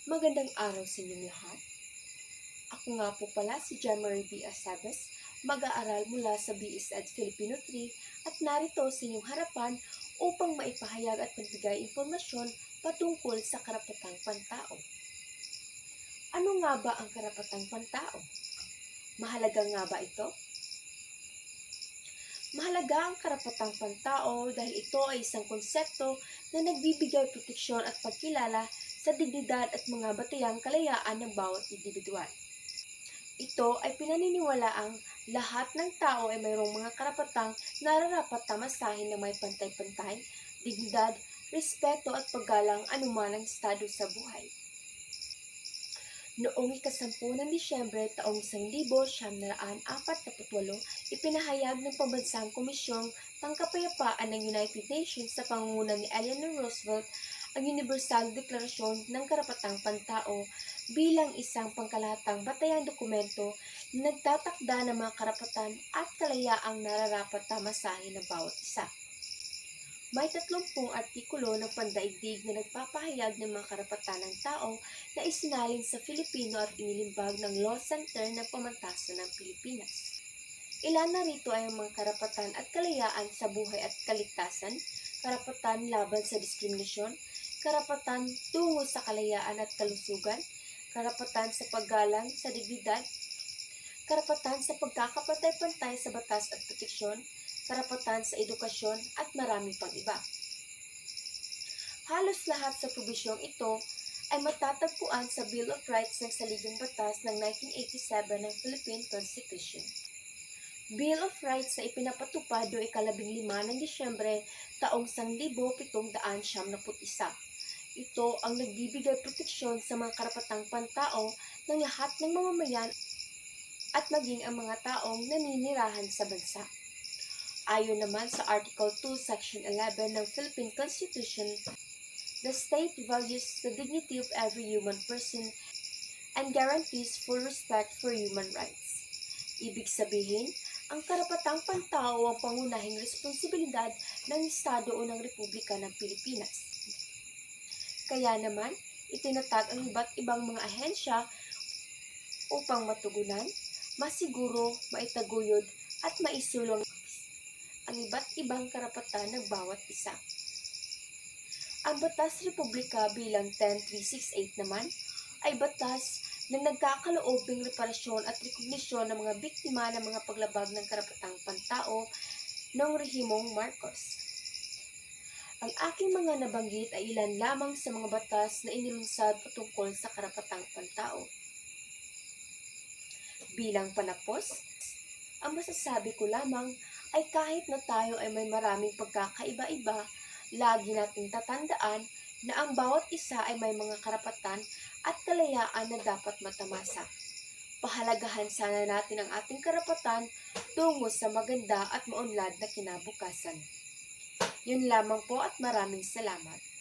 Magandang araw sa inyong lahat. Ako nga po pala si Jemery B. Acebes, mag-aaral mula sa BSED Filipino 3 at narito sa inyong harapan upang maipahayag at magbigay impormasyon patungkol sa karapatang pantao. Ano nga ba ang karapatang pantao? Mahalaga nga ba ito? Mahalaga ang karapatang pantao dahil ito ay isang konsepto na nagbibigay proteksyon at pagkilala sa dignidad at mga batayang kalayaan ng bawat individual. Ito ay pinaniniwalaang lahat ng tao ay mayroong mga karapatang nararapat na masahin na may pantay-pantay, dignidad, respeto at paggalang anuman ang estado sa buhay. Noong ika-10 ng Disyembre taong 1948, ipinahayag ng Pambansang Komisyong Pangkapayapaan ng United Nations sa pangunguna ni Eleanor Roosevelt ang Universal Deklarasyon ng Karapatang Pantao bilang isang pangkalahatang batayang dokumento na nagtatakda ng mga karapatan at kalayaang nararapat na masahin ng bawat isa. May 30 artikulo ng pandaigdig na nagpapahayag ng mga karapatan ng tao na isinalin sa Filipino at inilimbag ng Law Center ng Pamantasan ng Pilipinas. Ilan na rito ay ang mga karapatan at kalayaan sa buhay at kaligtasan, karapatan laban sa diskriminasyon, karapatan tungo sa kalayaan at kalusugan, karapatan sa paggalang sa dignidad, karapatan sa pagkakapantay-pantay sa batas at proteksyon, karapatan sa edukasyon at marami pang iba. Halos lahat sa probisyong ito ay matatagpuan sa Bill of Rights ng Saligang Batas ng 1987 ng Philippine Constitution. Bill of Rights na ipinapatupad noong ika-15 ng Disyembre taong 1791. Ito ang nagbibigay proteksyon sa mga karapatang pantao ng lahat ng mamamayan at maging ang mga taong naninirahan sa bansa. Ayon naman sa Article 2, Section 11 ng Philippine Constitution, the state values the dignity of every human person and guarantees full respect for human rights. Ibig sabihin, ang karapatang pantao ang pangunahing responsibilidad ng Estado o ng Republika ng Pilipinas. Kaya naman, itinatag ang iba't ibang mga ahensya upang matugunan, masiguro, maitaguyod at maisulong ang iba't ibang karapatan ng bawat isa. Ang Batas Republika bilang 10368 naman ay batas na nagkakaloob ng reparasyon at rekognisyon ng mga biktima ng mga paglabag ng karapatang pantao noong rehimong Marcos. Ang aking mga nabanggit ay ilan lamang sa mga batas na inilunsad patungkol sa karapatang pantao. Bilang panapos, ang masasabi ko lamang ay kahit na tayo ay may maraming pagkakaiba-iba, lagi nating tatandaan na ang bawat isa ay may mga karapatan at kalayaan na dapat matamasa. Pahalagahan sana natin ang ating karapatan tungo sa maganda at maunlad na kinabukasan. Yun lamang po at maraming salamat.